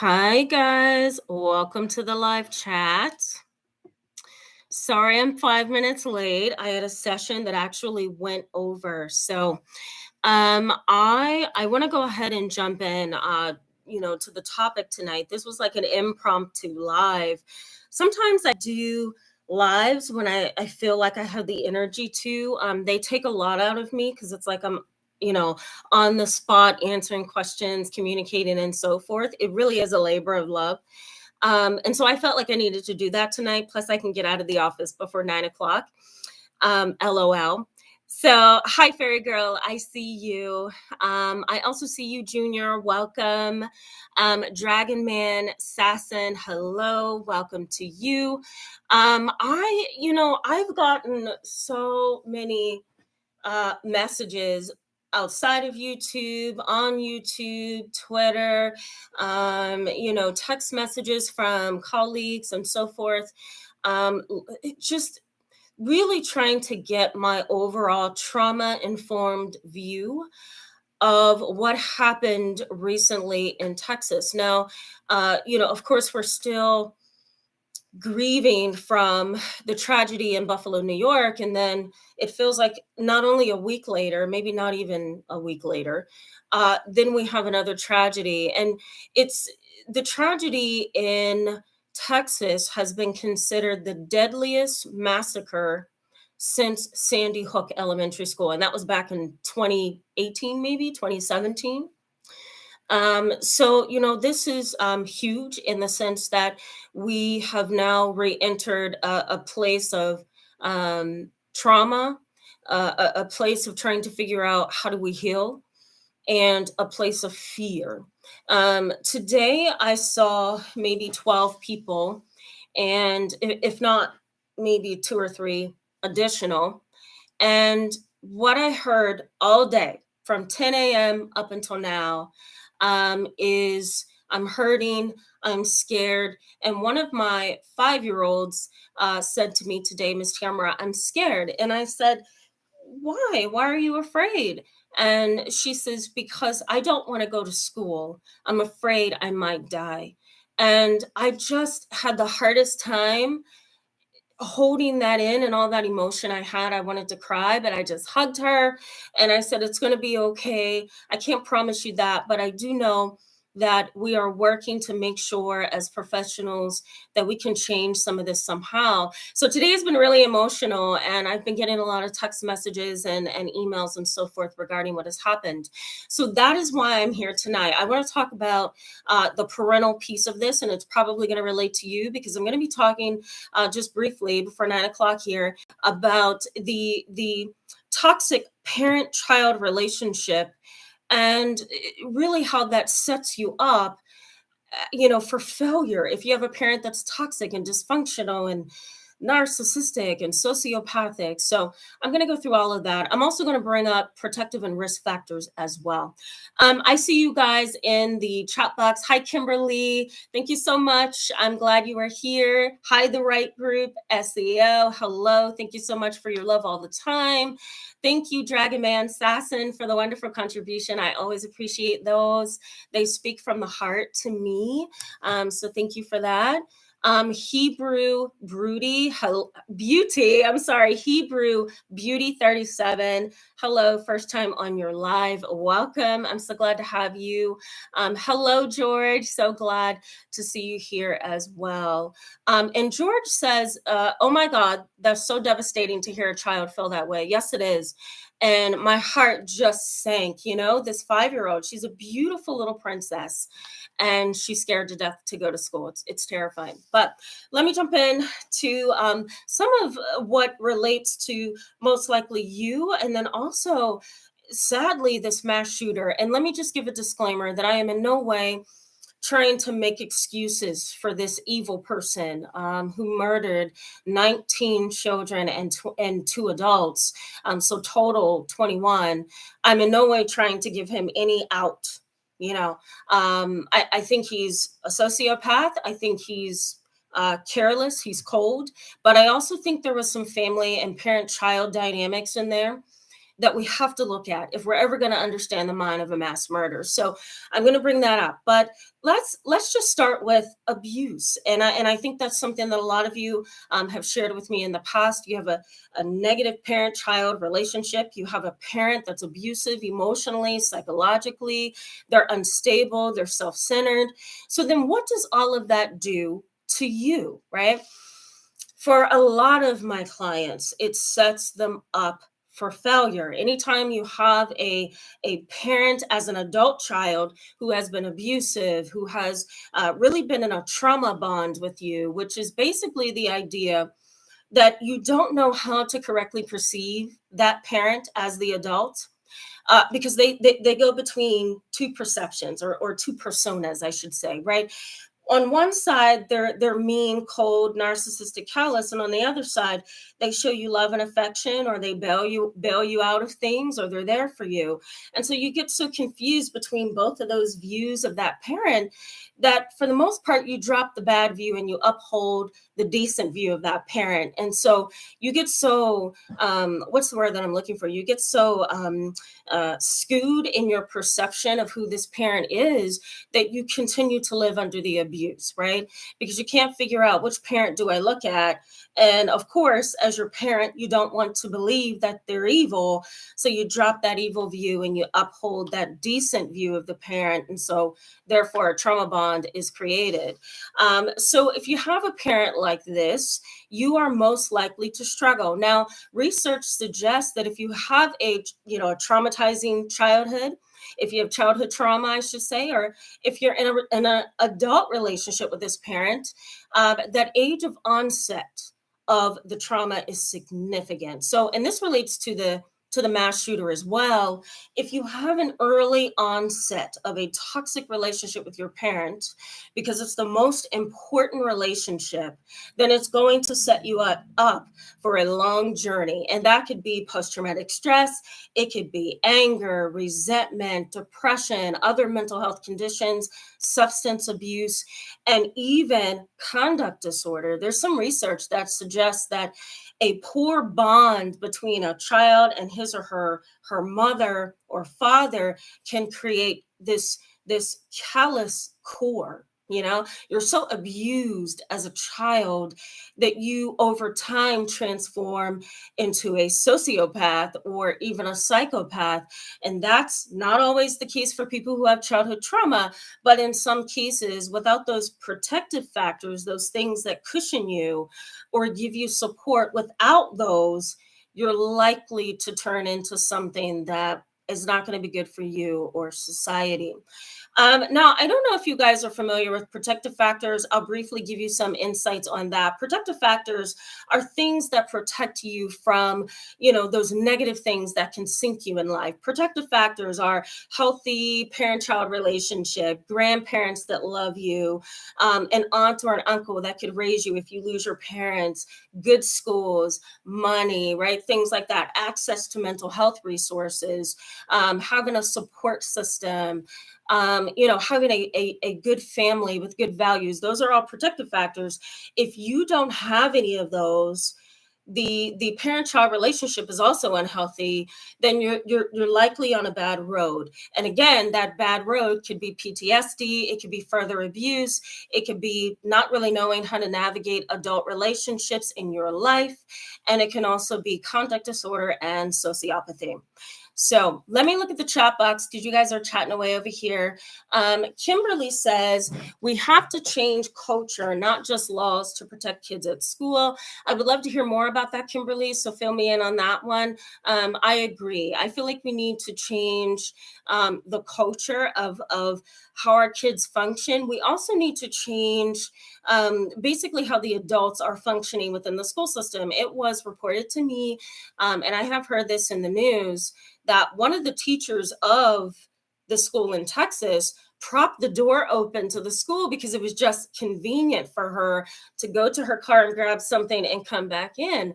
Hi, guys. Welcome to the live chat. Sorry, I'm 5 minutes late. I had a session that actually went over. I want to go ahead and jump in, to the topic tonight. This was like an impromptu live. Sometimes I do lives when I feel like I have the energy to. They take a lot out of me because it's like I'm, you know, on the spot answering questions, communicating, and so forth. It really is a labor of love. And so I felt like I needed to do that tonight. Plus, I can get out of the office before 9 o'clock. LOL. So, hi, Fairy Girl. I see you. I also see you, Junior. Welcome. Dragon Man, Sassin. Hello. Welcome to you. I've gotten so many messages outside of YouTube, on YouTube, Twitter, text messages from colleagues and so forth. Just really trying to get my overall trauma informed view of what happened recently in Texas. Now, of course, we're still grieving from the tragedy in Buffalo, New York. And then it feels like not only a week later, maybe not even a week later, then we have another tragedy. And it's the tragedy in Texas has been considered the deadliest massacre since Sandy Hook Elementary School. And that was back in 2018, maybe 2017. This is huge in the sense that we have now re-entered a place of trauma, a place of trying to figure out how do we heal, and a place of fear. Today, I saw maybe 12 people, and if not, maybe two or three additional. And what I heard all day from 10 a.m. up until now is I'm hurting, I'm scared. And one of my 5-year-olds said to me today, Miss Tamara, I'm scared. And I said, why? Why are you afraid? And she says, because I don't want to go to school. I'm afraid I might die. And I just had the hardest time holding that in and all that emotion I had. I wanted to cry, but I just hugged her and I said, it's going to be okay. I can't promise you that, but I do know that we are working to make sure as professionals that we can change some of this somehow. So today has been really emotional, and I've been getting a lot of text messages and emails and so forth regarding what has happened. So that is why I'm here tonight. I want to talk about the parental piece of this, and it's probably going to relate to you because I'm going to be talking just briefly before 9 o'clock here about the toxic parent-child relationship and really how that sets you up for failure if you have a parent that's toxic and dysfunctional and narcissistic and sociopathic. So I'm going to go through all of that. I'm also going to bring up protective and risk factors as well. I see you guys in the chat box. Hi, Kimberly. Thank you so much. I'm glad you are here. Hi, the right group, SEO. Hello. Thank you so much for your love all the time. Thank you, Dragon Man Sassin, for the wonderful contribution. I always appreciate those. They speak from the heart to me. So thank you for that. Hebrew Beauty. I'm sorry, Hebrew Beauty 37. Hello, first time on your live. Welcome. I'm so glad to have you. Hello, George. So glad to see you here as well. And George says, oh my God, that's so devastating to hear a child feel that way. Yes, it is. And my heart just sank. This 5-year-old, she's a beautiful little princess, and she's scared to death to go to school. It's terrifying. But let me jump in to some of what relates to most likely you, and then also, sadly, this mass shooter. And let me just give a disclaimer that I am in no way trying to make excuses for this evil person who murdered 19 children and 2 adults, so total 21. I'm in no way trying to give him any out. I think he's a sociopath. I think he's careless. He's cold. But I also think there was some family and parent-child dynamics in there that we have to look at if we're ever going to understand the mind of a mass murderer. So I'm going to bring that up, but let's just start with abuse, and I think that's something that a lot of you have shared with me in the past. You have a negative parent-child relationship. You have a parent that's abusive emotionally, psychologically. They're unstable. They're self-centered. So then, what does all of that do to you, right? For a lot of my clients, it sets them up for failure. Anytime you have a parent as an adult child who has been abusive, who has really been in a trauma bond with you, which is basically the idea that you don't know how to correctly perceive that parent as the adult, because they go between two perceptions, or two personas, I should say, right? On one side, they're mean, cold, narcissistic, callous, and on the other side, they show you love and affection, or they bail you out of things, or they're there for you. And so you get so confused between both of those views of that parent that for the most part you drop the bad view and you uphold the decent view of that parent. And so you get so what's the word that I'm looking for? You get so skewed in your perception of who this parent is that you continue to live under the abuse, right? Because you can't figure out which parent do I look at. And of course, as your parent, you don't want to believe that they're evil. So you drop that evil view and you uphold that decent view of the parent. And so therefore a trauma bond is created. So if you have a parent like this, you are most likely to struggle. Now, research suggests that if you have a traumatizing childhood, if you have childhood trauma, I should say, or if you're in an adult relationship with this parent, that age of onset of the trauma is significant. So, and this relates to the mass shooter as well. If you have an early onset of a toxic relationship with your parent, because it's the most important relationship, then it's going to set you up for a long journey. And that could be post traumatic stress, it could be anger, resentment, depression, other mental health conditions, substance abuse, and even conduct disorder. There's some research that suggests that a poor bond between a child and his or her mother or father can create this callous core. You're so abused as a child that you over time transform into a sociopath or even a psychopath. And that's not always the case for people who have childhood trauma, but in some cases, without those protective factors, those things that cushion you or give you support, without those, you're likely to turn into something that is not going to be good for you or society. Now, I don't know if you guys are familiar with protective factors. I'll briefly give you some insights on that. Protective factors are things that protect you from, those negative things that can sink you in life. Protective factors are healthy parent-child relationship, grandparents that love you, an aunt or an uncle that could raise you if you lose your parents, good schools, money, right? Things like that, access to mental health resources, having a support system, having a good family with good values. Those are all protective factors. If you don't have any of those, the parent-child relationship is also unhealthy, then you're likely on a bad road. And again, that bad road could be PTSD, it could be further abuse, it could be not really knowing how to navigate adult relationships in your life, and it can also be conduct disorder and sociopathy. So let me look at the chat box because you guys are chatting away over here. Kimberly says, we have to change culture, not just laws, to protect kids at school. I would love to hear more about that, Kimberly, so fill me in on that one. I agree. I feel like we need to change the culture of how our kids function. We also need to change basically how the adults are functioning within the school system. It was reported to me, and I have heard this in the news, that one of the teachers of the school in Texas propped the door open to the school because it was just convenient for her to go to her car and grab something and come back in.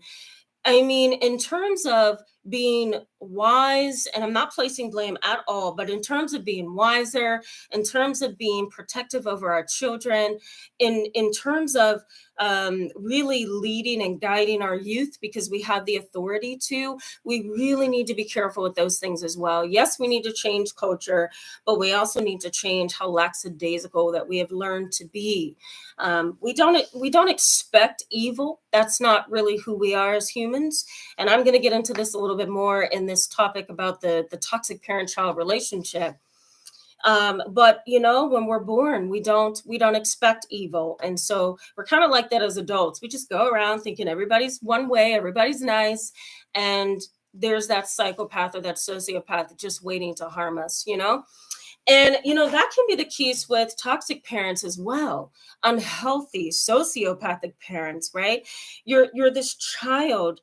I mean, in terms of being wise, and I'm not placing blame at all, but in terms of being wiser, in terms of being protective over our children, in terms of really leading and guiding our youth because we have the authority to, we really need to be careful with those things as well. Yes, we need to change culture, but we also need to change how lackadaisical that we have learned to be. We don't expect evil. That's not really who we are as humans. And I'm going to get into this a little bit more in this topic about the toxic parent-child relationship. But when we're born, we don't expect evil, and so we're kind of like that as adults. We just go around thinking everybody's one way, everybody's nice, and there's that psychopath or that sociopath just waiting to harm us. And that can be the case with toxic parents as well. Unhealthy sociopathic parents, right? You're this child,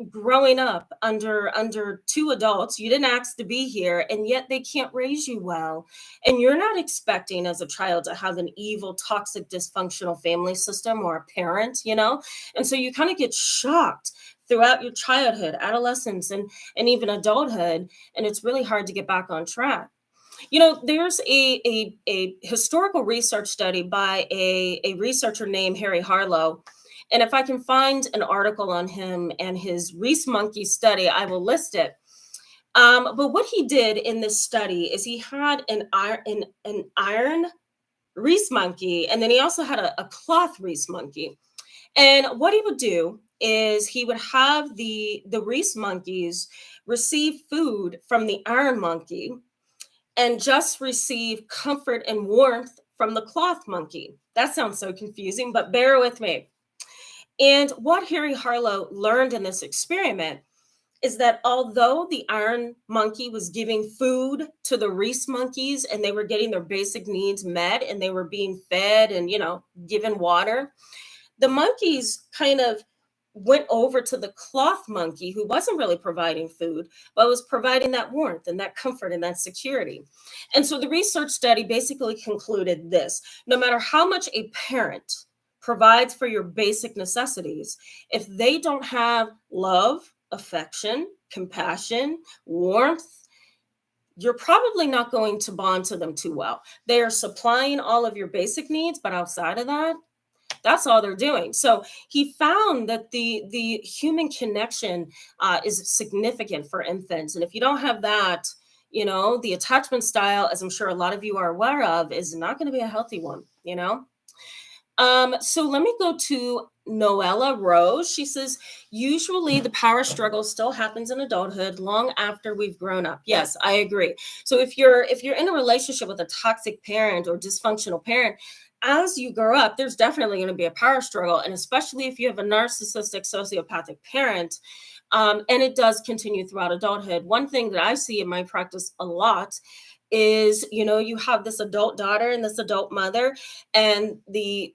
growing up under two adults. You didn't ask to be here, and yet they can't raise you well. And you're not expecting as a child to have an evil, toxic, dysfunctional family system or a parent. And so you kind of get shocked throughout your childhood, adolescence, and even adulthood, and it's really hard to get back on track. There's a historical research study by a researcher named Harry Harlow. And if I can find an article on him and his Reese monkey study, I will list it. But what he did in this study is he had an iron Reese monkey, and then he also had a cloth Reese monkey. And what he would do is he would have the Reese monkeys receive food from the iron monkey and just receive comfort and warmth from the cloth monkey. That sounds so confusing, but bear with me. And what Harry Harlow learned in this experiment is that although the iron monkey was giving food to the Reese monkeys and they were getting their basic needs met and they were being fed and, given water, the monkeys kind of went over to the cloth monkey who wasn't really providing food, but was providing that warmth and that comfort and that security. And so the research study basically concluded this: no matter how much a parent provides for your basic necessities, if they don't have love, affection, compassion, warmth, you're probably not going to bond to them too well. They are supplying all of your basic needs, but outside of that, that's all they're doing. So he found that the human connection is significant for infants. And if you don't have that, the attachment style, as I'm sure a lot of you are aware of, is not going to be a healthy one. So let me go to Noella Rose. She says, usually the power struggle still happens in adulthood long after we've grown up. Yes, I agree. So if you're in a relationship with a toxic parent or dysfunctional parent, as you grow up, there's definitely going to be a power struggle. And especially if you have a narcissistic, sociopathic parent, and it does continue throughout adulthood. One thing that I see in my practice a lot is, you have this adult daughter and this adult mother, and the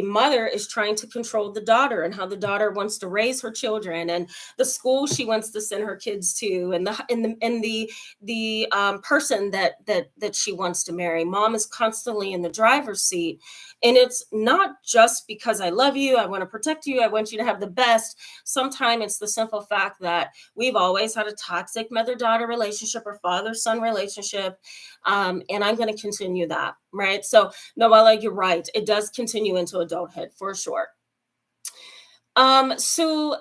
mother is trying to control the daughter and how the daughter wants to raise her children and the school she wants to send her kids to, and the person that she wants to marry. Mom is constantly in the driver's seat, and it's not just because I love you, I want to protect you, I want you to have the best. Sometimes it's the simple fact that we've always had a toxic mother-daughter relationship or father-son relationship. And I'm going to continue that, right? So, Noella, you're right. It does continue into adulthood for sure. So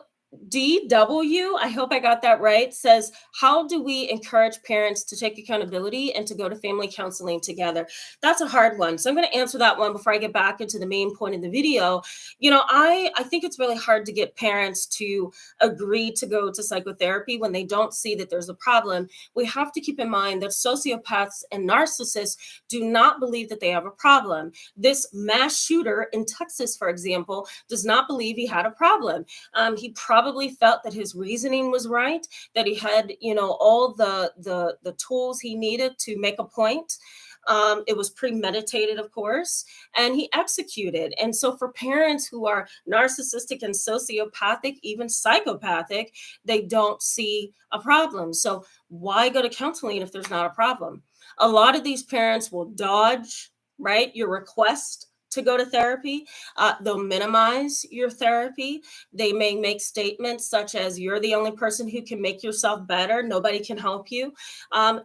DW, I hope I got that right, says, how do we encourage parents to take accountability and to go to family counseling together? That's a hard one. So I'm going to answer that one before I get back into the main point of the video. I think it's really hard to get parents to agree to go to psychotherapy when they don't see that there's a problem. We have to keep in mind that sociopaths and narcissists do not believe that they have a problem. This mass shooter in Texas, for example, does not believe he had a problem. He probably felt that his reasoning was right, that he had, all the tools he needed to make a point. It was premeditated, of course, and he executed. And so for parents who are narcissistic and sociopathic, even psychopathic, they don't see a problem. So why go to counseling if there's not a problem? A lot of these parents will dodge, right, your request to go to therapy. They'll minimize your therapy. They may make statements such as, "You're the only person who can make yourself better. Nobody can help you."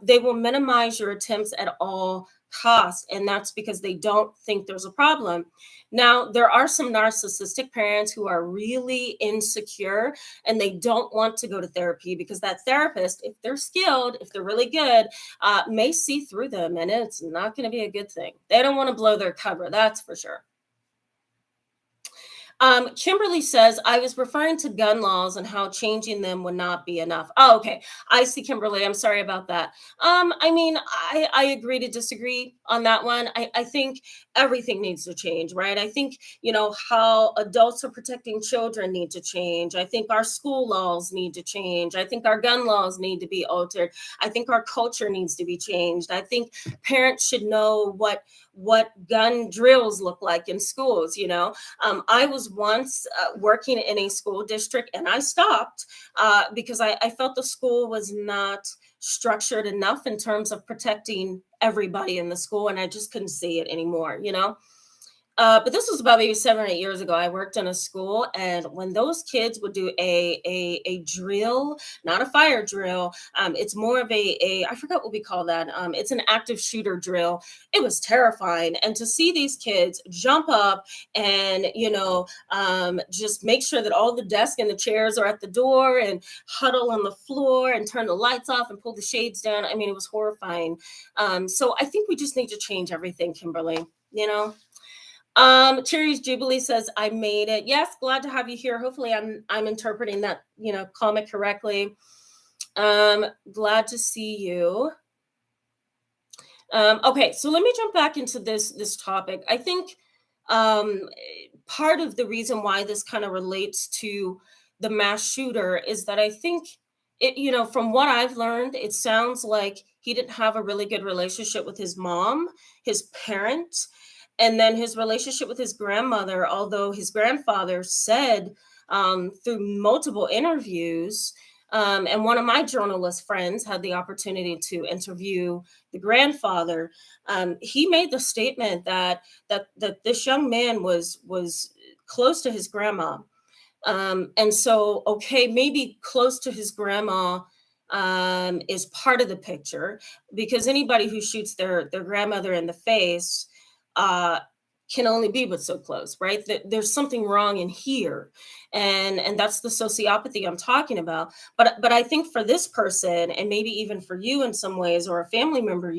They will minimize your attempts at all cost, and that's because they don't think there's a problem. Now, there are some narcissistic parents who are really insecure and they don't want to go to therapy because that therapist, if they're skilled, if they're really good, may see through them, and it's not going to be a good thing. They don't want to blow their cover, that's for sure. Kimberly says, I was referring to gun laws and how changing them would not be enough. Oh, okay. I see, Kimberly. I'm sorry about that. I mean, I agree to disagree on that one. I think everything needs to change, right? I think, how adults are protecting children need to change. I think our school laws need to change. I think our gun laws need to be altered. I think our culture needs to be changed. I think parents should know what gun drills look like in schools. I was once working in a school district and I stopped because I felt the school was not structured enough in terms of protecting everybody in the school, and I just couldn't see it anymore. But this was about maybe 7 or 8 years ago. I worked in a school, and when those kids would do a drill, not a fire drill, it's more of a I forgot what we call that. It's an active shooter drill. It was terrifying, and to see these kids jump up and just make sure that all the desks and the chairs are at the door and huddle on the floor and turn the lights off and pull the shades down. I mean, it was horrifying. So I think we just need to change everything, Kimberly. You know. Cherry's Jubilee says, I made it. Yes, glad to have you here. Hopefully I'm interpreting that, comment correctly. Glad to see you. Okay, so let me jump back into this topic. I think um, part of the reason why this kind of relates to the mass shooter is that I think from what I've learned, it sounds like he didn't have a really good relationship with his mom, his parent, and then his relationship with his grandmother. Although his grandfather said through multiple interviews, and one of my journalist friends had the opportunity to interview the grandfather. He made the statement that this young man was close to his grandma, and so, okay, maybe close to his grandma is part of the picture, because anybody who shoots their grandmother in the face uh, can only be but so close, right? There's something wrong in here, and that's the sociopathy I'm talking about. But I think for this person, and maybe even for you in some ways, or a family member,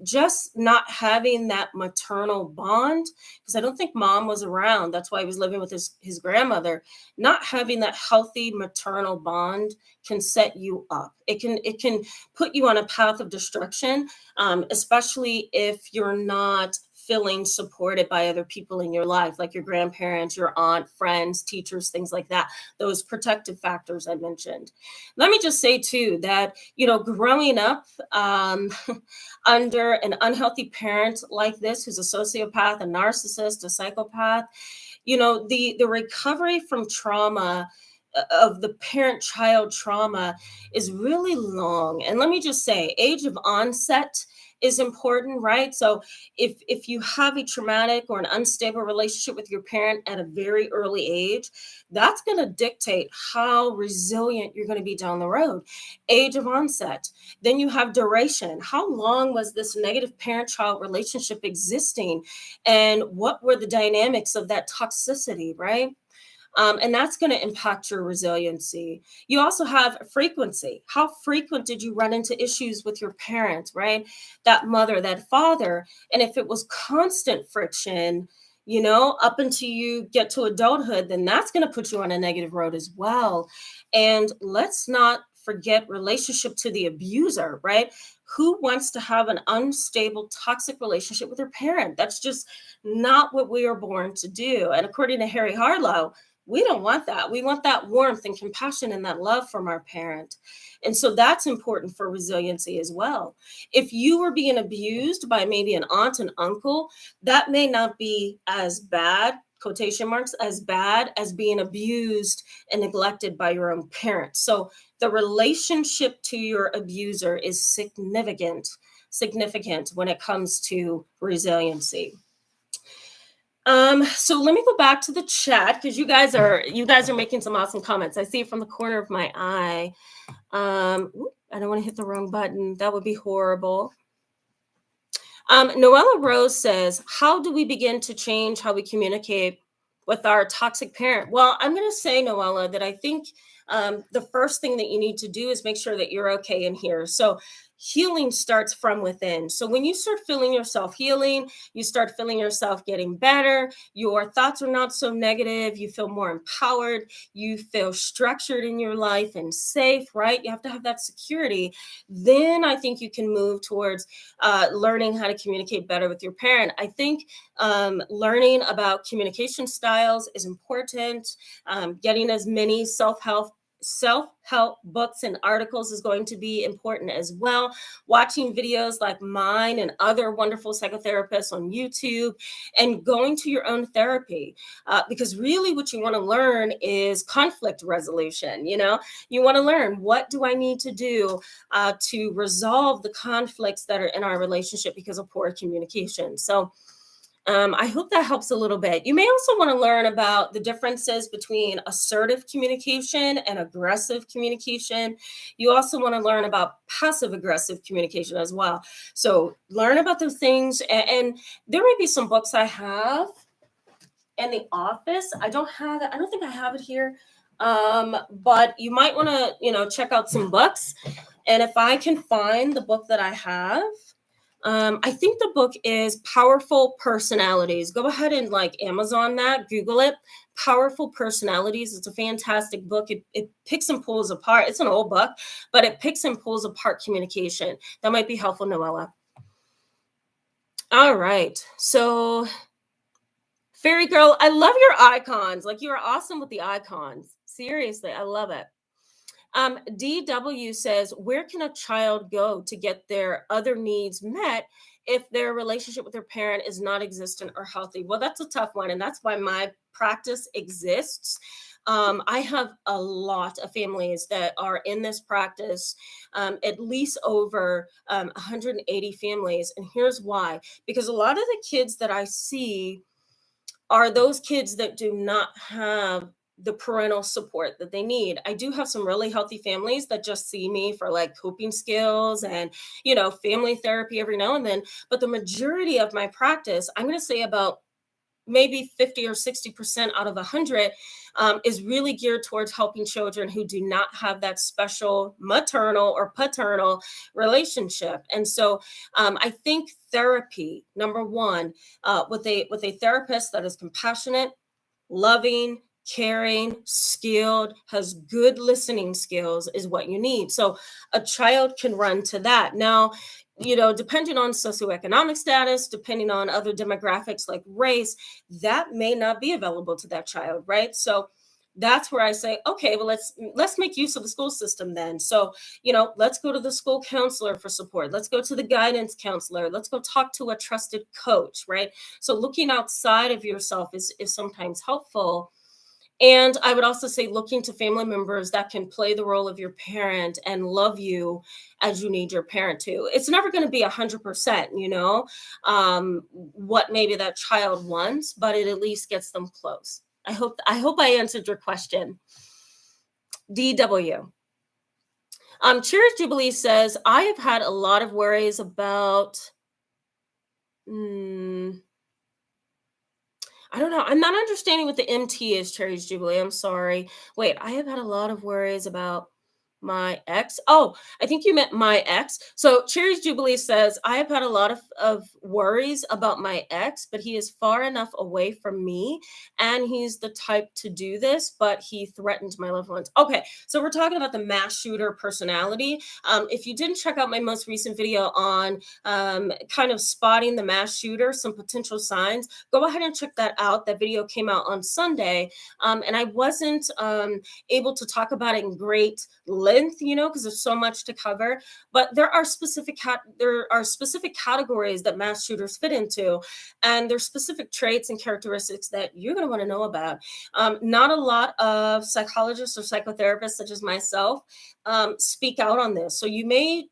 just not having that maternal bond, because I don't think mom was around. That's why he was living with his grandmother. Not having that healthy maternal bond can set you up. It can put you on a path of destruction, especially if you're not feeling supported by other people in your life, like your grandparents, your aunt, friends, teachers, things like that. Those protective factors I mentioned. Let me just say too that growing up under an unhealthy parent like this, who's a sociopath, a narcissist, a psychopath, the recovery from trauma, of the parent child trauma, is really long. And let me just say, age of onset is important, right? So if you have a traumatic or an unstable relationship with your parent at a very early age, that's going to dictate how resilient you're going to be down the road. Age of onset. Then you have duration. How long was this negative parent child relationship existing? And what were the dynamics of that toxicity, right? And that's going to impact your resiliency. You also have frequency. How frequent did you run into issues with your parents, right? That mother, that father. And if it was constant friction, up until you get to adulthood, then that's going to put you on a negative road as well. And let's not forget relationship to the abuser, right? Who wants to have an unstable, toxic relationship with their parent? That's just not what we are born to do. And according to Harry Harlow, we don't want that. We want that warmth and compassion and that love from our parent. And so that's important for resiliency as well. If you were being abused by maybe an aunt and uncle, that may not be as bad, quotation marks, as bad as being abused and neglected by your own parents. So the relationship to your abuser is significant when it comes to resiliency. So let me go back to the chat because you guys are making some awesome comments. I see it from the corner of my eye. I don't want to hit the wrong button. That would be horrible. Noella Rose says, "How do we begin to change how we communicate with our toxic parent?" Well, I'm going to say, Noella, that I think the first thing that you need to do is make sure that you're okay in here. So, healing starts from within. So, when you start feeling yourself healing, you start feeling yourself getting better, your thoughts are not so negative, you feel more empowered, you feel structured in your life and safe, right? You have to have that security. Then I think you can move towards learning how to communicate better with your parent. I think learning about communication styles is important. Getting as many self-help books and articles is going to be important as well. Watching videos like mine and other wonderful psychotherapists on YouTube, and going to your own therapy, because really what you want to learn is conflict resolution. You want to learn, what do I need to do to resolve the conflicts that are in our relationship because of poor communication. So I hope that helps a little bit. You may also want to learn about the differences between assertive communication and aggressive communication. You also want to learn about passive aggressive communication as well. So learn about those things. And there may be some books I have in the office. I don't have it. I don't think I have it here. But you might want to, check out some books. And if I can find the book that I have, I think the book is Powerful Personalities. Go ahead and like Amazon that, Google it. Powerful Personalities. It's a fantastic book. It picks and pulls apart. It's an old book, but it picks and pulls apart communication. That might be helpful, Noella. All right. So, Fairy Girl, I love your icons. Like, you are awesome with the icons. Seriously, I love it. DW says, "Where can a child go to get their other needs met if their relationship with their parent is not existent or healthy?" Well, that's a tough one. And that's why my practice exists. I have a lot of families that are in this practice, at least over 180 families. And here's why: because a lot of the kids that I see are those kids that do not have the parental support that they need. I do have some really healthy families that just see me for like coping skills and, family therapy every now and then. But the majority of my practice, I'm going to say about maybe 50 or 60% out of 100, is really geared towards helping children who do not have that special maternal or paternal relationship. And so I think therapy, number one, with a therapist that is compassionate, loving, caring, skilled, has good listening skills, is what you need. So a child can run to that. Now, depending on socioeconomic status, depending on other demographics like race, that may not be available to that child, right? So that's where I say, okay, well, let's make use of the school system then. So, let's go to the school counselor for support. Let's go to the guidance counselor. Let's go talk to a trusted coach, right? So looking outside of yourself is sometimes helpful. And I would also say looking to family members that can play the role of your parent and love you as you need your parent to. It's never going to be 100%, what maybe that child wants, but it at least gets them close. I hope I answered your question. DW. Cheers Jubilee says, "I have had a lot of worries about I don't know. I'm not understanding what the MT is, Cherry's Jubilee. I'm sorry. Wait, I have had a lot of worries about my ex. Oh, I think you meant my ex. So Cherry's Jubilee says, "I have had a lot of worries about my ex, but he is far enough away from me. And he's the type to do this, but he threatened my loved ones." Okay, so we're talking about the mass shooter personality. If you didn't check out my most recent video on kind of spotting the mass shooter, some potential signs, go ahead and check that out. That video came out on Sunday. And I wasn't able to talk about it in great length, because there's so much to cover. But there are specific categories that mass shooters fit into, and there's specific traits and characteristics that you're going to want to know about. Not a lot of psychologists or psychotherapists, such as myself, speak out on this. So you may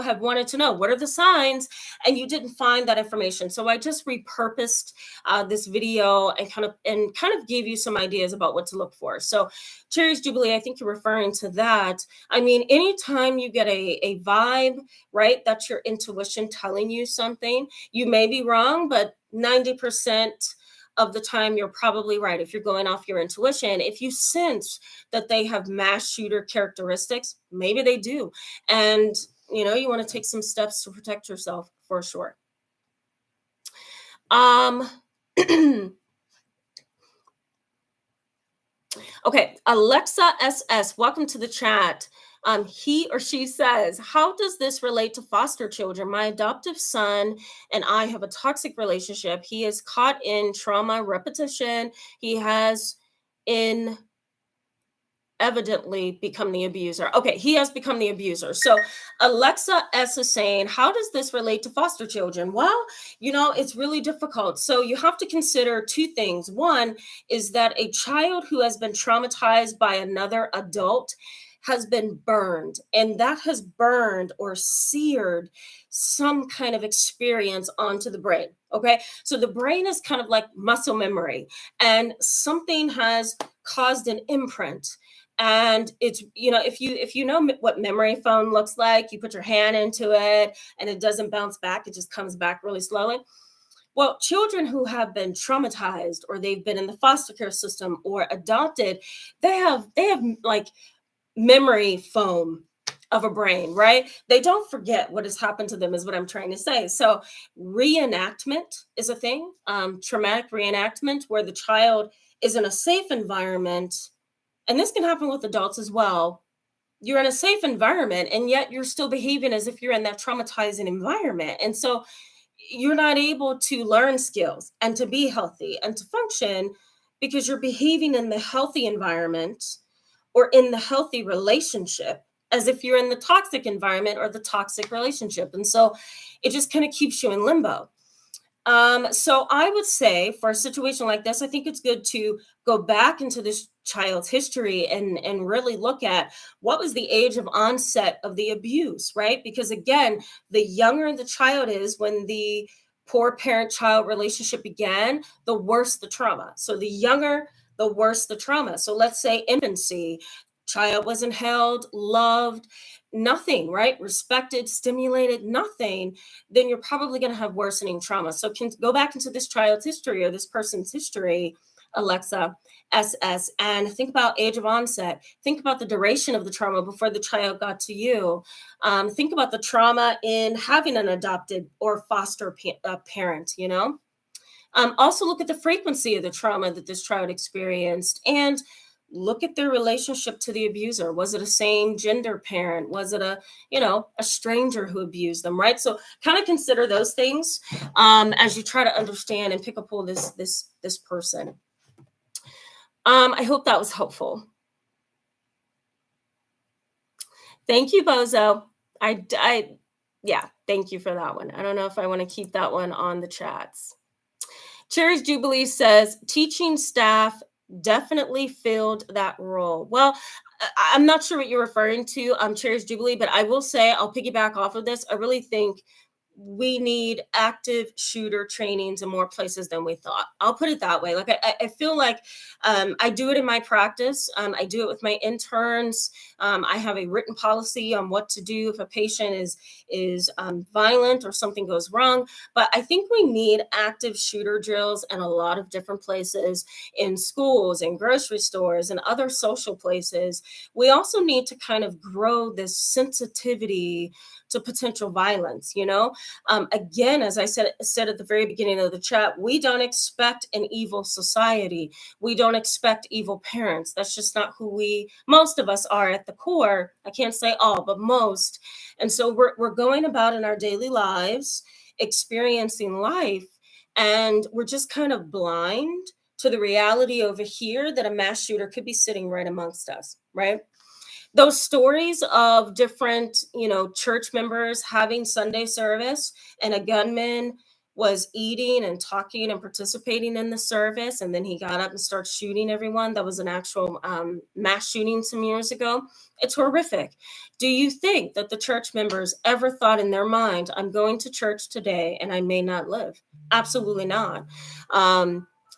have wanted to know what are the signs, and you didn't find that information. So I just repurposed this video and kind of gave you some ideas about what to look for. So Cherry's Jubilee, I think you're referring to that. I mean, anytime you get a vibe, right, that's your intuition telling you something. You may be wrong, but 90% of the time you're probably right if you're going off your intuition. If you sense that they have mass shooter characteristics, maybe they do. And you want to take some steps to protect yourself for sure. Um okay, Alexa SS, welcome to the chat. He or she says, how does this relate to foster children? My adoptive son and I have a toxic relationship. He is caught in trauma repetition. He has in evidently become the abuser. Okay, he has become the abuser. So Alexa S is saying, how does this relate to foster children? Well, it's really difficult. So you have to consider two things. One is that a child who has been traumatized by another adult has been burned, and that has burned or seared some kind of experience onto the brain. Okay, so the brain is kind of like muscle memory, and something has caused an imprint. And it's, if you know what memory foam looks like, you put your hand into it and it doesn't bounce back, it just comes back really slowly. Well, children who have been traumatized, or they've been in the foster care system or adopted, they have like memory foam of a brain, right? They don't forget what has happened to them, is what I'm trying to say. So reenactment is a thing, traumatic reenactment, where the child is in a safe environment, and this can happen with adults as well. You're in a safe environment, and yet you're still behaving as if you're in that traumatizing environment. And so you're not able to learn skills and to be healthy and to function, because you're behaving in the healthy environment or in the healthy relationship as if you're in the toxic environment or the toxic relationship. And so it just kind of keeps you in limbo. So I would say, for a situation like this, I think it's good to go back into this child's history and really look at what was the age of onset of the abuse, right? Because again, the younger the child is when the poor parent-child relationship began, the worse the trauma. So the younger, the worse the trauma. So let's say infancy, child wasn't held, loved, nothing, right? Respected, stimulated, nothing, then you're probably going to have worsening trauma. So can go back into this child's history or this person's history, Alexa SS, and think about age of onset. Think about the duration of the trauma before the child got to you. Think about the trauma in having an adopted or foster parent, Also look at the frequency of the trauma that this child experienced, and look at their relationship to the abuser. Was it a same gender parent? Was it a stranger who abused them, right? So kind of consider those things as you try to understand and pick up on this person. I hope that was helpful. Thank you, Bozo. Yeah, thank you for that one. I don't know if I want to keep that one on the chats. Cherry's Jubilee says, teaching staff definitely filled that role. Well, I'm not sure what you're referring to, Cherry's Jubilee, but I will say, I'll piggyback off of this. I really think we need active shooter trainings in more places than we thought. I'll put it that way. Like I feel like I do it in my practice. I do it with my interns. I have a written policy on what to do if a patient is violent or something goes wrong. But I think we need active shooter drills in a lot of different places, in schools and grocery stores and other social places. We also need to kind of grow this sensitivity to potential violence. Again, as I said at the very beginning of the chat, we don't expect an evil society. We don't expect evil parents. That's just not who most of us are at the core. I can't say all, but most. And so we're going about in our daily lives, experiencing life, and we're just kind of blind to the reality over here that a mass shooter could be sitting right amongst us, right? Those stories of different, church members having Sunday service and a gunman was eating and talking and participating in the service, and then he got up and started shooting everyone. That was an actual mass shooting some years ago. It's horrific. Do you think that the church members ever thought in their mind, I'm going to church today and I may not live? Absolutely not.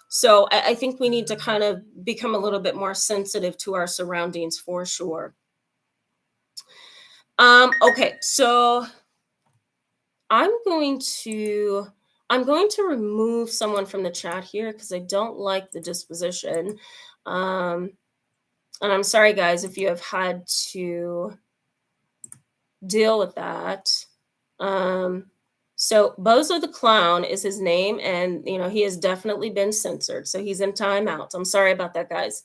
So I think we need to kind of become a little bit more sensitive to our surroundings for sure. Okay, so I'm going to I'm going to remove someone from the chat here because I don't like the disposition. Um, and I'm sorry, guys, if you have had to deal with that. Um, so Bozo the Clown is his name, and he has definitely been censored, so he's in timeout. I'm sorry about that, guys.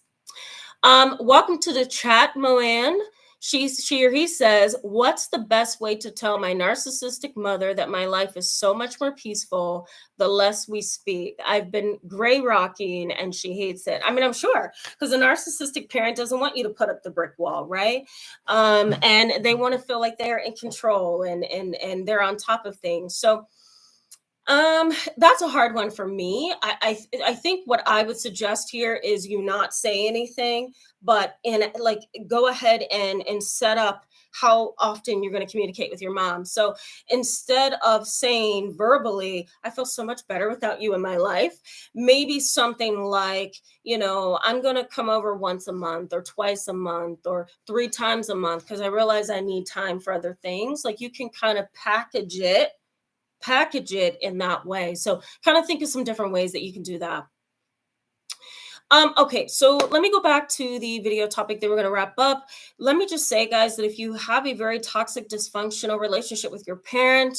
Welcome to the chat, Moanne. She or he says, what's the best way to tell my narcissistic mother that my life is so much more peaceful the less we speak? I've been gray rocking and she hates it. I mean, I'm sure, because a narcissistic parent doesn't want you to put up the brick wall, right? And they want to feel like they're in control and they're on top of things. So that's a hard one for me. I think what I would suggest here is you not say anything, but go ahead and set up how often you're going to communicate with your mom. So instead of saying verbally, I feel so much better without you in my life, maybe something like, I'm going to come over once a month or twice a month or 3 times a month because I realize I need time for other things. Like, you can kind of package it in that way. So kind of think of some different ways that you can do that. Okay, so let me go back to the video topic that we're going to wrap up. Let me just say, guys, that if you have a very toxic, dysfunctional relationship with your parent,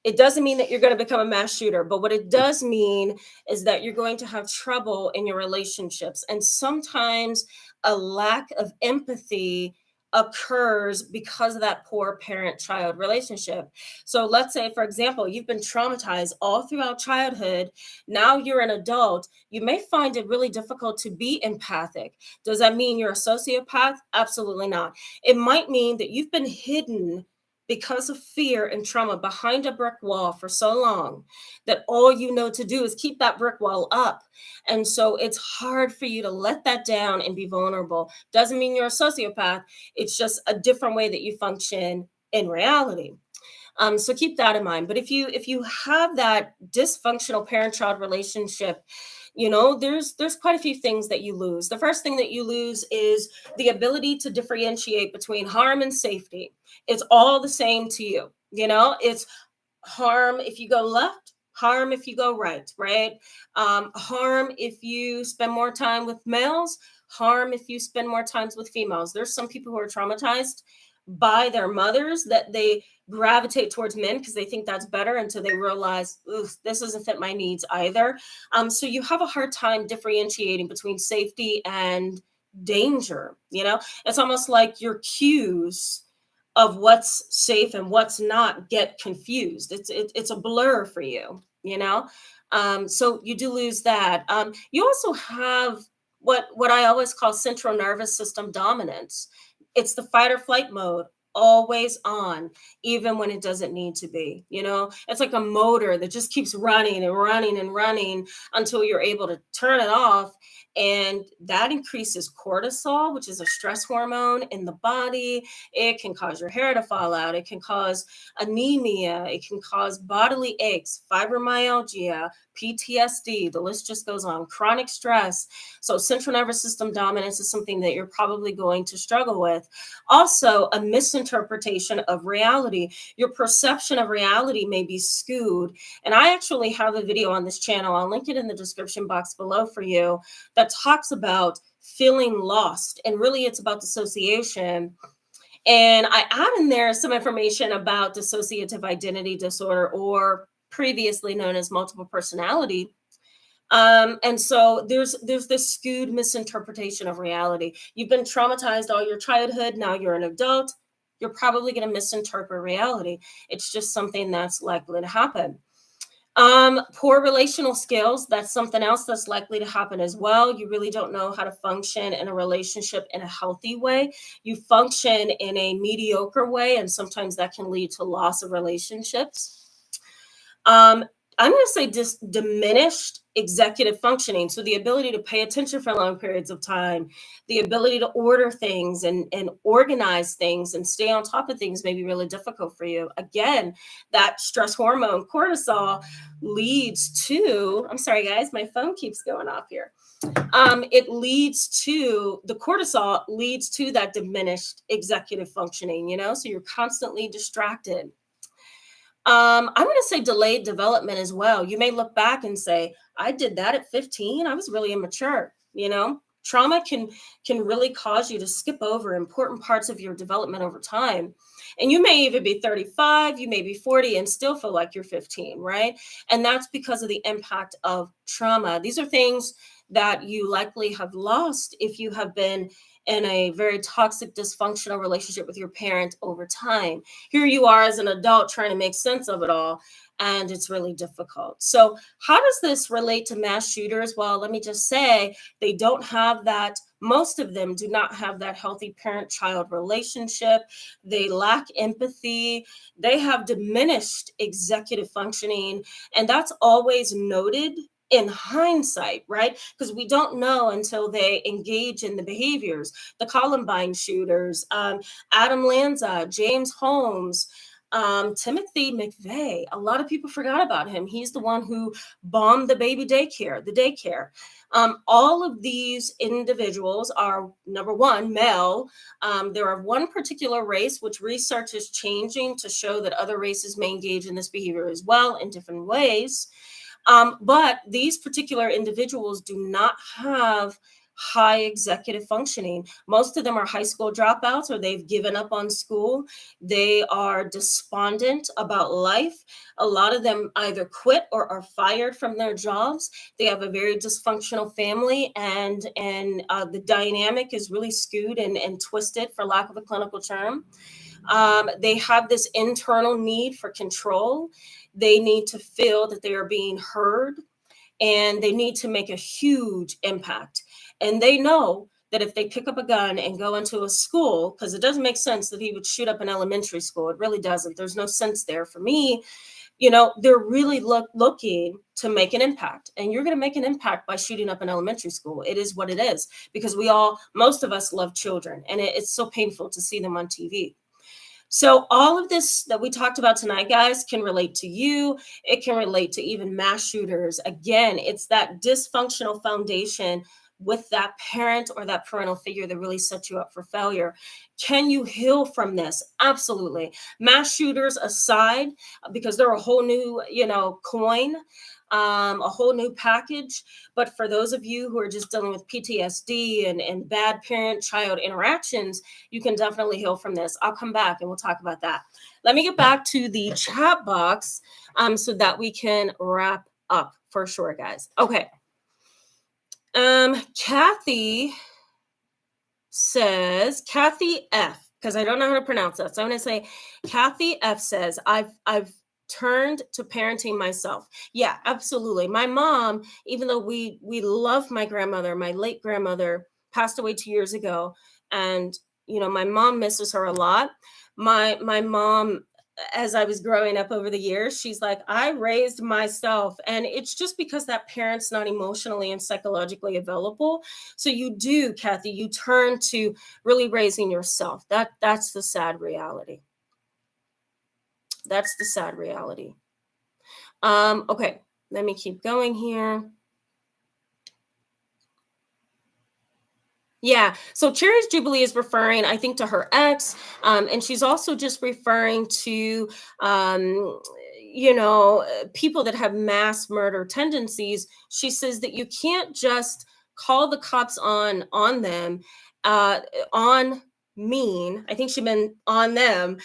it doesn't mean that you're going to become a mass shooter, but what it does mean is that you're going to have trouble in your relationships. And sometimes a lack of empathy occurs because of that poor parent-child relationship. So let's say, for example, you've been traumatized all throughout childhood. Now you're an adult. You may find it really difficult to be empathic. Does that mean you're a sociopath? Absolutely not. It might mean that you've been hidden because of fear and trauma behind a brick wall for so long that all you know to do is keep that brick wall up. And so it's hard for you to let that down and be vulnerable. Doesn't mean you're a sociopath. It's just a different way that you function in reality. So keep that in mind. But if you have that dysfunctional parent-child relationship, there's quite a few things that you lose. The first thing that you lose is the ability to differentiate between harm and safety. It's all the same to you. It's harm if you go left, harm if you go right, right? Harm if you spend more time with males, harm if you spend more times with females. There's some people who are traumatized by their mothers that they gravitate towards men because they think that's better until they realize, this doesn't fit my needs either. So you have a hard time differentiating between safety and danger. It's almost like your cues of what's safe and what's not get confused. It's a blur for you. So you do lose that. You also have what I always call central nervous system dominance. It's the fight or flight mode, always on, even when it doesn't need to be. It's like a motor that just keeps running and running and running until you're able to turn it off. And that increases cortisol, which is a stress hormone in the body. It can cause your hair to fall out. It can cause anemia. It can cause bodily aches, fibromyalgia, PTSD. The list just goes on. Chronic stress. So central nervous system dominance is something that you're probably going to struggle with. Also, a misinterpretation of reality. Your perception of reality may be skewed. And I actually have a video on this channel. I'll link it in the description box below for you that talks about feeling lost. And really, it's about dissociation. And I add in there some information about dissociative identity disorder, or previously known as multiple personality. And so there's this skewed misinterpretation of reality. You've been traumatized all your childhood. Now you're an adult. You're probably going to misinterpret reality. It's just something that's likely to happen. Poor relational skills. That's something else that's likely to happen as well. You really don't know how to function in a relationship in a healthy way. You function in a mediocre way, and sometimes that can lead to loss of relationships. I'm going to say just diminished executive functioning. So the ability to pay attention for long periods of time, the ability to order things and organize things and stay on top of things may be really difficult for you. Again, that stress hormone cortisol leads to, I'm sorry, guys, my phone keeps going off here. It leads to the cortisol leads to that diminished executive functioning, so you're constantly distracted. I'm going to say delayed development as well. You may look back and say, I did that at 15. I was really immature. Trauma can really cause you to skip over important parts of your development over time. And you may even be 35, you may be 40 and still feel like you're 15, right? And that's because of the impact of trauma. These are things that you likely have lost if you have been in a very toxic, dysfunctional relationship with your parent over time. Here you are as an adult trying to make sense of it all, and it's really difficult. So, how does this relate to mass shooters? Well, let me just say they don't have that. Most of them do not have that healthy parent child relationship. They lack empathy. They have diminished executive functioning. And that's always noted in hindsight, right? Because we don't know until they engage in the behaviors. The Columbine shooters, Adam Lanza, James Holmes, Timothy McVeigh. A lot of people forgot about him. He's the one who bombed the daycare. All of these individuals are, number one, male. There are one particular race, which research is changing to show that other races may engage in this behavior as well in different ways. But these particular individuals do not have high executive functioning. Most of them are high school dropouts or they've given up on school. They are despondent about life. A lot of them either quit or are fired from their jobs. They have a very dysfunctional family, and the dynamic is really skewed and twisted, for lack of a clinical term. They have this internal need for control. They need to feel that they are being heard, and they need to make a huge impact. And they know that if they pick up a gun and go into a school, because it doesn't make sense that he would shoot up an elementary school. It really doesn't. There's no sense there for me. They're really looking to make an impact. And you're going to make an impact by shooting up an elementary school. It is what it is, because most of us love children, and it's so painful to see them on TV. So all of this that we talked about tonight, guys, can relate to you. It can relate to even mass shooters. Again, it's that dysfunctional foundation with that parent or that parental figure that really sets you up for failure. Can you heal from this? Absolutely. Mass shooters aside, because they're a whole new, coin, a whole new package. But for those of you who are just dealing with PTSD and bad parent-child interactions, you can definitely heal from this. I'll come back and we'll talk about that. Let me get back to the chat box so that we can wrap up for sure, guys. Okay. Kathy says, Kathy F, because I don't know how to pronounce that. So I'm going to say Kathy F says, I've turned to parenting myself. Yeah, absolutely. My mom, even though we love my grandmother, my late grandmother passed away 2 years ago. And, my mom misses her a lot. My mom, as I was growing up over the years, she's like, I raised myself. And it's just because that parent's not emotionally and psychologically available. So you do, Kathy, you turn to really raising yourself. That's the sad reality. That's the sad reality. Okay, let me keep going here. Yeah, so Cherry's Jubilee is referring, I think, to her ex, and she's also just referring to, people that have mass murder tendencies. She says that you can't just call the cops on them, uh, on I think she meant on them.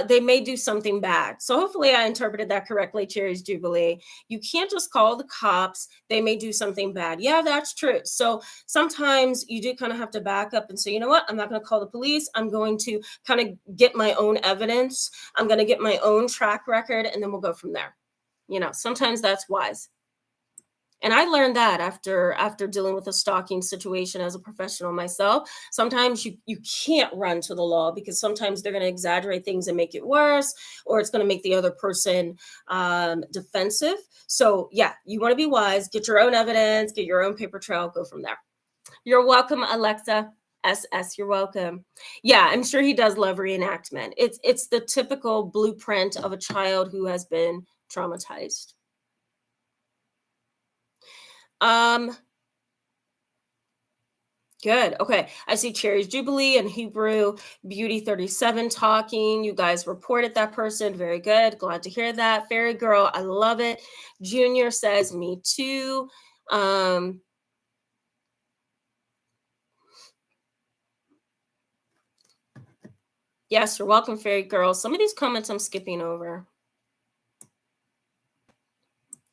They may do something bad. So hopefully I interpreted that correctly, Cherry's Jubilee. You can't just call the cops. They may do something bad. Yeah, that's true. So sometimes you do kind of have to back up and say, you know what, I'm not going to call the police. I'm going to kind of get my own evidence. I'm going to get my own track record, and then we'll go from there. Sometimes that's wise. And I learned that after dealing with a stalking situation as a professional myself. Sometimes you can't run to the law because sometimes they're going to exaggerate things and make it worse, or it's going to make the other person defensive. So yeah, you want to be wise, get your own evidence, get your own paper trail, go from there. You're welcome, Alexa. SS, you're welcome. Yeah, I'm sure he does love reenactment. It's the typical blueprint of a child who has been traumatized. Um, Good. Okay. I see Cherry's Jubilee and Hebrew Beauty 37 talking. You guys reported that person. Very good. Glad to hear that. Fairy Girl, I love it. Junior says, me too. Um, yes, you're welcome, Fairy Girl. Some of these comments I'm skipping over.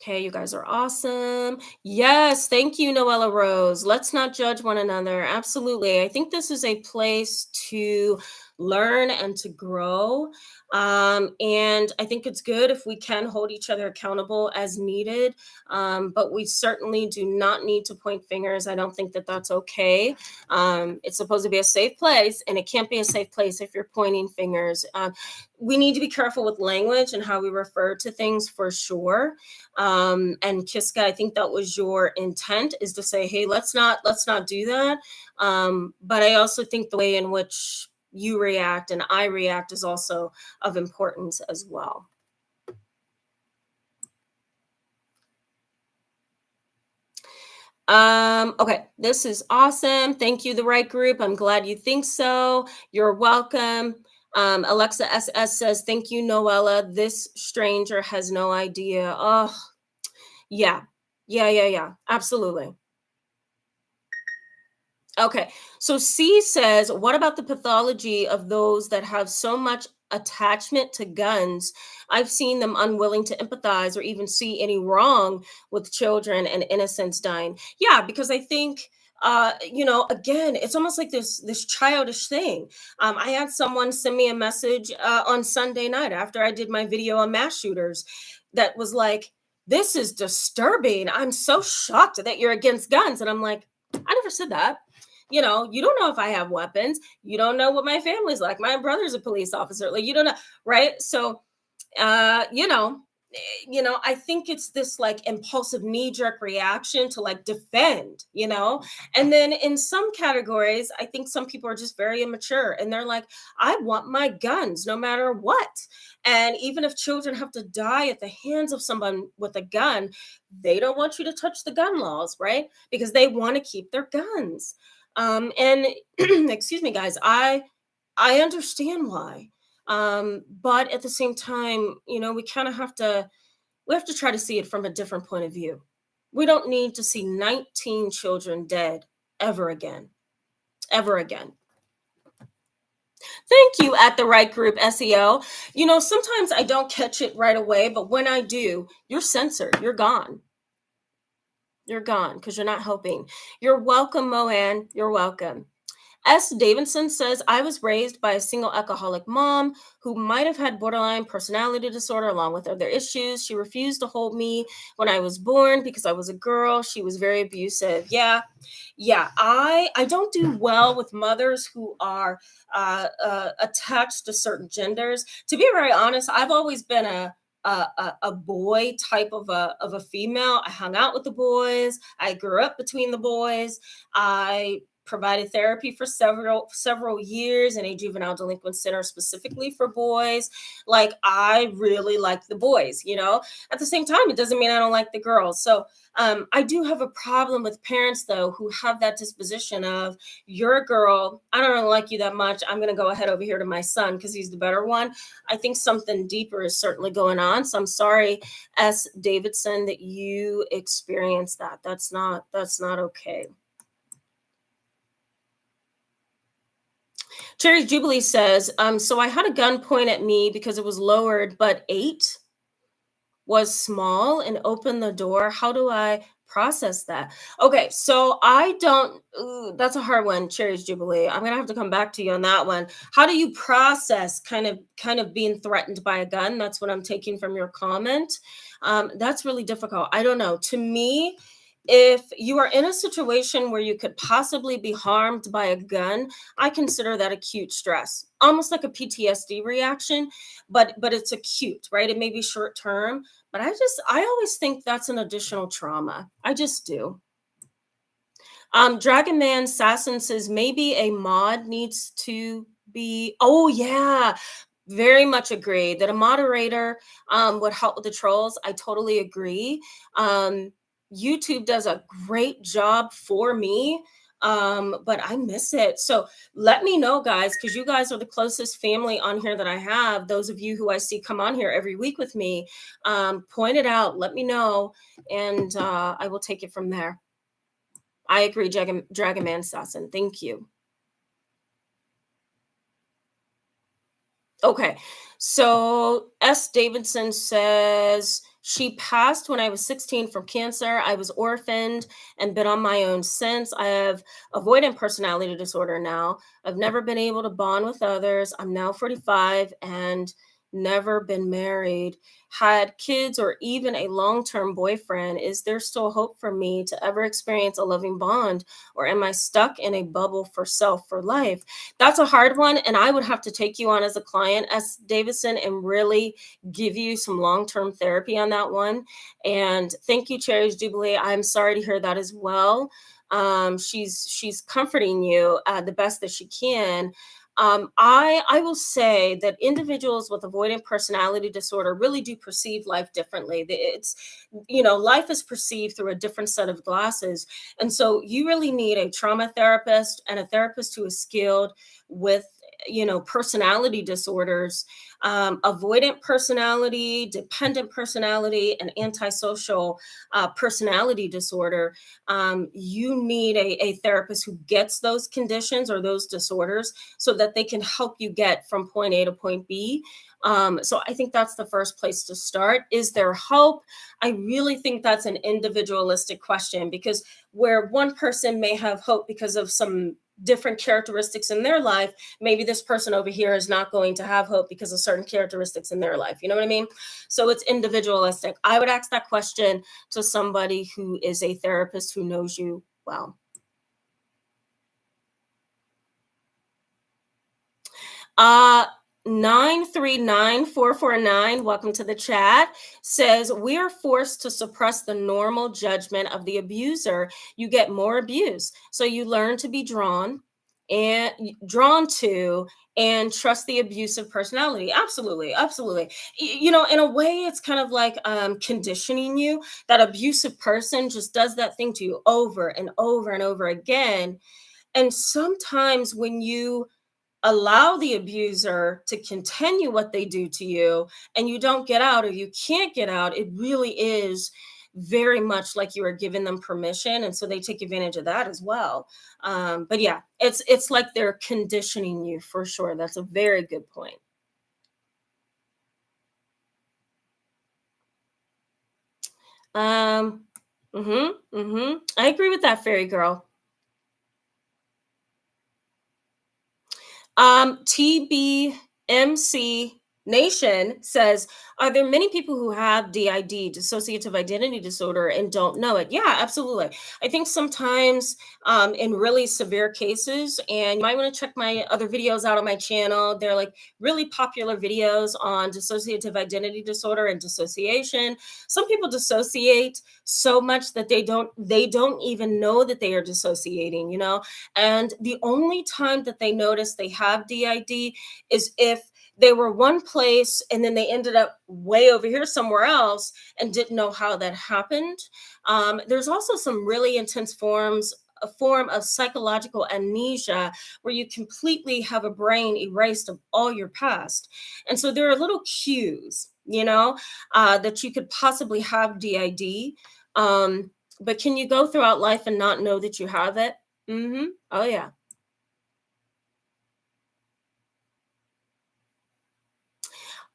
Okay, you guys are awesome. Yes, thank you, Noella Rose. Let's not judge one another. Absolutely. I think this is a place to learn and to grow. And I think it's good if we can hold each other accountable as needed. But we certainly do not need to point fingers. I don't think that that's okay. It's supposed to be a safe place, and it can't be a safe place if you're pointing fingers. We need to be careful with language and how we refer to things for sure. And Kiska, I think that was your intent, is to say, hey, let's not do that. But I also think the way in which you react and I react is also of importance as well. Okay, this is awesome. Thank you, the right group. I'm glad you think so. You're welcome. Alexa SS says, thank you, Noella. This stranger has no idea. Oh, yeah. Yeah. Absolutely. Okay. So C says, what about the pathology of those that have so much attachment to guns? I've seen them unwilling to empathize or even see any wrong with children and innocents dying. Yeah, because I think again, it's almost like this childish thing. I had someone send me a message on Sunday night after I did my video on mass shooters that was like, this is disturbing. I'm so shocked that you're against guns. And I'm like, I never said that. You don't know if I have weapons. You don't know what my family's like. My brother's a police officer. Like, you don't know, right? So, uh, you know, I think it's this like impulsive knee-jerk reaction to like defend. And then in some categories, I think some people are just very immature and they're like, I want my guns no matter what. And even if children have to die at the hands of someone with a gun, they don't want you to touch the gun laws, right? Because they want to keep their guns. And excuse me, guys, I understand why. But at the same time, we have to try to see it from a different point of view. We don't need to see 19 children dead ever again. Ever again. Thank you, at the right group SEO. Sometimes I don't catch it right away, but when I do, you're censored. You're gone. You're gone because you're not helping. You're welcome, Moan. You're welcome. S. Davidson says, I was raised by a single alcoholic mom who might have had borderline personality disorder along with other issues. She refused to hold me when I was born because I was a girl. She was very abusive. Yeah. I don't do well with mothers who are attached to certain genders. To be very honest, I've always been a boy type of a female. I hung out with the boys. I grew up between the boys. I provided therapy for several years in a juvenile delinquent center specifically for boys. Like, I really like the boys. At the same time, it doesn't mean I don't like the girls. So I do have a problem with parents though who have that disposition of, you're a girl, I don't really like you that much, I'm going to go ahead over here to my son because he's the better one. I think something deeper is certainly going on. So I'm sorry, S. Davidson, that you experienced that. That's not okay. Cherry Jubilee says, so I had a gun point at me because it was lowered, but 8 was small and opened the door. How do I process that? Okay, so I don't, ooh, that's a hard one, Cherry's Jubilee. I'm gonna have to come back to you on that one. How do you process kind of being threatened by a gun? That's what I'm taking from your comment. That's really difficult. I don't know. To me, If you are in a situation where you could possibly be harmed by a gun, I consider that acute stress, almost like a PTSD reaction, but it's acute, right? It may be short term, but I always think that's an additional trauma. I just do. Dragon Man Assassin says maybe a mod needs to be. Oh yeah, very much agree that a moderator would help with the trolls. I totally agree. Um, YouTube does a great job for me, but I miss it. So let me know, guys, because you guys are the closest family on here that I have. Those of you who I see come on here every week with me, point it out. Let me know, and I will take it from there. I agree, Dragon Man Assassin. Thank you. Okay. So S. Davidson says she passed when I was 16 from cancer. I was orphaned and been on my own since. I have avoidant personality disorder now. I've never been able to bond with others. I'm now 45 and never been married, had kids, or even a long term boyfriend. Is there still hope for me to ever experience a loving bond? Or am I stuck in a bubble for self for life? That's a hard one, and I would have to take you on as a client, S. Davison, and really give you some long-term therapy on that one. And thank you, Cherries Jubilee. I'm sorry to hear that as well. She's comforting you the best that she can. I will say that individuals with avoidant personality disorder really do perceive life differently. It's life is perceived through a different set of glasses, and so you really need a trauma therapist and a therapist who is skilled with personality disorders, avoidant personality, dependent personality, and antisocial personality disorder. You need a therapist who gets those conditions or those disorders so that they can help you get from point A to point B. So I think that's the first place to start. Is there hope? I really think that's an individualistic question, because where one person may have hope because of some different characteristics in their life, maybe this person over here is not going to have hope because of certain characteristics in their life. You know what I mean? So it's individualistic. I would ask that question to somebody who is a therapist who knows you well. 939449, welcome to the chat, says we are forced to suppress the normal judgment of the abuser. You get more abuse. So you learn to be drawn to and trust the abusive personality. Absolutely, absolutely. In a way, it's kind of like conditioning you. That abusive person just does that thing to you over and over and over again. And sometimes when you allow the abuser to continue what they do to you and you don't get out, or you can't get out, it really is very much like you are giving them permission, and so they take advantage of that as well. But yeah, it's like they're conditioning you for sure. That's a very good point. um I agree with that, fairy girl. TBMC Nation says, are there many people who have DID, dissociative identity disorder, and don't know it? Yeah, absolutely. I think sometimes in really severe cases, and you might want to check my other videos out on my channel. They're like really popular videos on dissociative identity disorder and dissociation. Some people dissociate so much that they don't even know that they are dissociating. And the only time that they notice they have DID is if they were one place and then they ended up way over here somewhere else and didn't know how that happened. There's also some really intense a form of psychological amnesia where you completely have a brain erased of all your past. And so there are little cues, that you could possibly have DID. But can you go throughout life and not know that you have it? Oh yeah.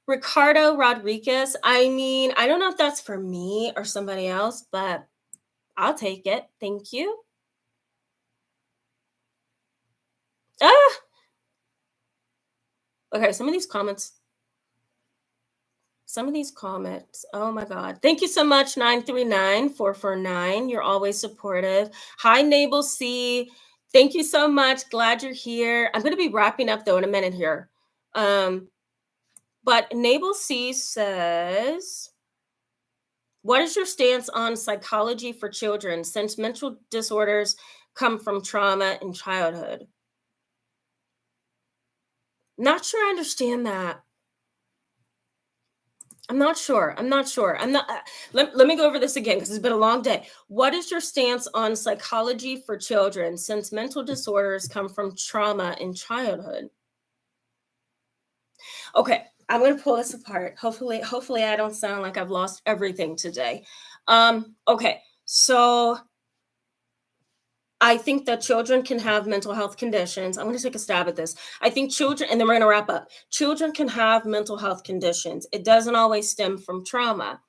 Ricardo Rodriguez. I mean, I don't know if that's for me or somebody else, but I'll take it. Thank you. Ah, okay. Some of these comments. Some of these comments, oh my God. Thank you so much, 939-449. You're always supportive. Hi, Nabel C. Thank you so much. Glad you're here. I'm going to be wrapping up though in a minute here. Um, but Nabel C says, what is your stance on psychology for children since mental disorders come from trauma in childhood? Not sure I understand that. I'm not sure. I'm not sure. I'm not. Let me go over this again because it's been a long day. What is your stance on psychology for children since mental disorders come from trauma in childhood? Okay, I'm going to pull this apart. Hopefully, I don't sound like I've lost everything today. Okay, so I think that children can have mental health conditions. I'm going to take a stab at this. I think children, and then we're going to wrap up. Children can have mental health conditions. It doesn't always stem from trauma.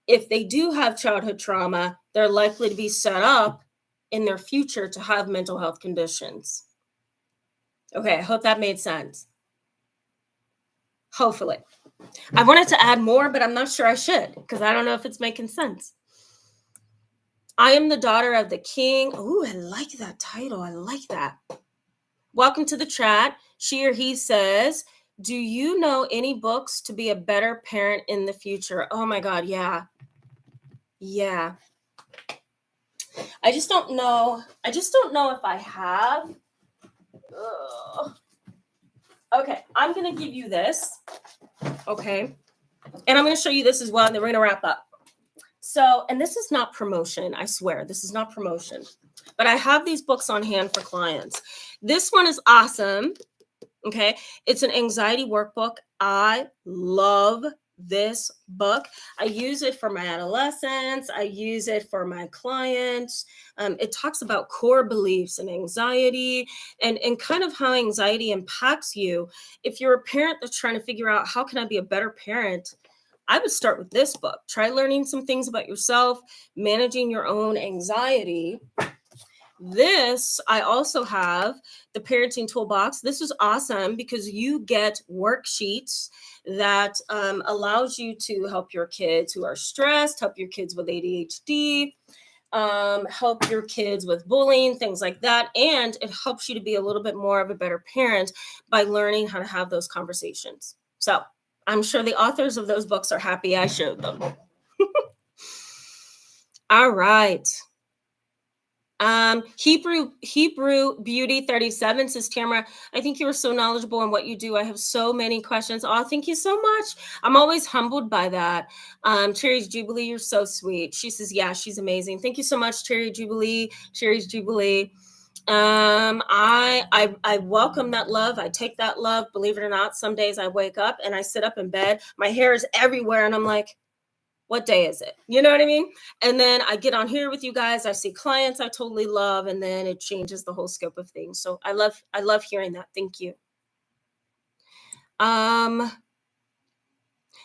If they do have childhood trauma, they're likely to be set up in their future to have mental health conditions. Okay, I hope that made sense. Hopefully. I wanted to add more, but I'm not sure I should because I don't know if it's making sense. I am the daughter of the king. Ooh, I like that title. I like that. Welcome to the chat. She or he says, do you know any books to be a better parent in the future? Oh my God, yeah. Yeah. I just don't know. I just don't know if I have. Ugh. Okay, I'm going to give you this. Okay. And I'm going to show you this as well, and then we're going to wrap up. So, and this is not promotion. I swear, this is not promotion. But I have these books on hand for clients. This one is awesome. Okay. It's an anxiety workbook. I love this book. I use it for my adolescents. I use it for my clients. It talks about core beliefs and anxiety and kind of how anxiety impacts you. If you're a parent that's trying to figure out how can I be a better parent, I would start with this book. Try learning some things about yourself, managing your own anxiety. This, I also have the parenting toolbox. This is awesome because you get worksheets that allows you to help your kids who are stressed, help your kids with ADHD, help your kids with bullying, things like that. And it helps you to be a little bit more of a better parent by learning how to have those conversations. So I'm sure the authors of those books are happy I showed them. All right. Hebrew Beauty 37 says, Tamara, I think you are so knowledgeable in what you do. I have so many questions. Oh, thank you so much. I'm always humbled by that. Cherry's Jubilee, you're so sweet. She says, yeah, she's amazing. Thank you so much, Cherry's Jubilee. I welcome that love. I take that love. Believe it or not, some days I wake up and I sit up in bed. My hair is everywhere, and I'm like, what day is it? You know what I mean? And then I get on here with you guys. I see clients I totally love, and then it changes the whole scope of things. So I love hearing that. Thank you.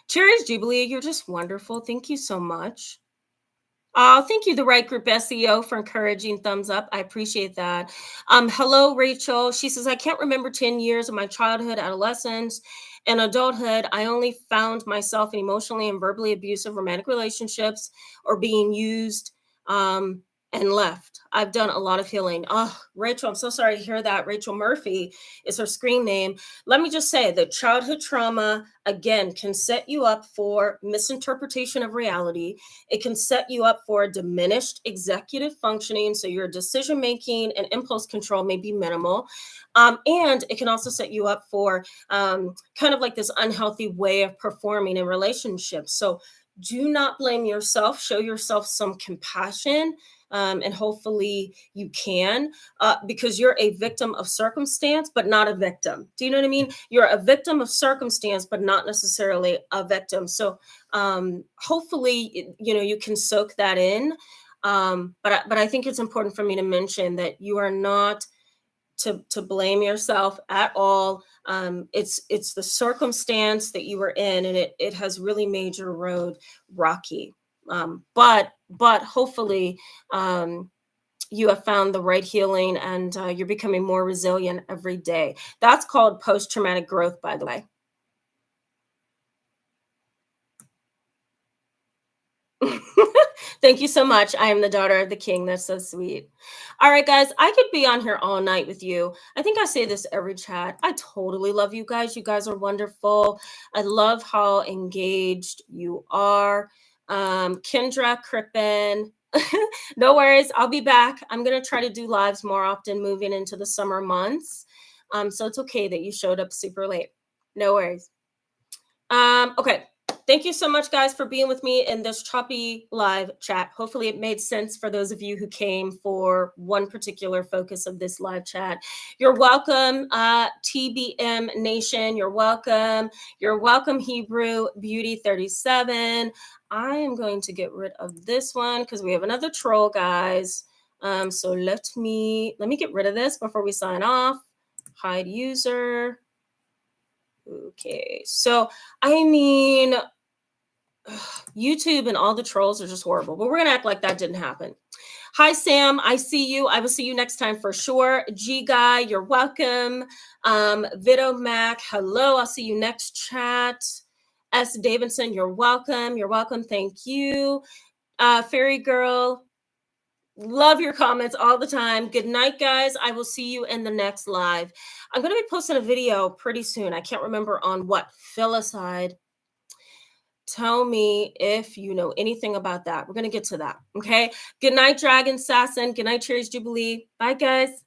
Cherry's Jubilee, you're just wonderful. Thank you so much. Oh, thank you, the Right Group SEO, for encouraging thumbs up. I appreciate that. Hello, Rachel. She says, I can't remember 10 years of my childhood, adolescence, and adulthood. I only found myself in emotionally and verbally abusive romantic relationships or being used and left. I've done a lot of healing. Oh, Rachel, I'm so sorry to hear that. Rachel Murphy is her screen name. Let me just say that childhood trauma, again, can set you up for misinterpretation of reality. It can set you up for diminished executive functioning. So your decision making and impulse control may be minimal. And it can also set you up for kind of like this unhealthy way of performing in relationships. So do not blame yourself. Show yourself some compassion. And hopefully you can, because you're a victim of circumstance, but not a victim. Do you know what I mean? You're a victim of circumstance, but not necessarily a victim. So hopefully, you can soak that in. But I think it's important for me to mention that you are not to blame yourself at all. It's the circumstance that you were in, and it has really made your road rocky. But hopefully you have found the right healing, and you're becoming more resilient every day. That's called post-traumatic growth, by the way. Thank you so much. I am the daughter of the king. That's so sweet. All right, guys, I could be on here all night with you. I think I say this every chat. I totally love you guys. You guys are wonderful. I love how engaged you are. Kendra Crippen. No worries. I'll be back. I'm going to try to do lives more often moving into the summer months. So it's okay that you showed up super late. No worries. Okay. Thank you so much, guys, for being with me in this choppy live chat. Hopefully, it made sense for those of you who came for one particular focus of this live chat. You're welcome, TBM Nation. You're welcome. You're welcome, Hebrew Beauty 37. I am going to get rid of this one because we have another troll, guys. So let me get rid of this before we sign off. Hide user. Okay, so I mean, YouTube and all the trolls are just horrible, but we're gonna act like that didn't happen. Hi, Sam. I see you. I will see you next time for sure. G Guy, you're welcome. Vito Mac, hello. I'll see you next chat. S. Davidson, you're welcome. You're welcome. Thank you. Fairy Girl, love your comments all the time. Good night, guys. I will see you in the next live. I'm going to be posting a video pretty soon. I can't remember on what. Filicide. Tell me if you know anything about that. We're going to get to that. Okay. Good night, Dragon Assassin. Good night, Cherries Jubilee. Bye, guys.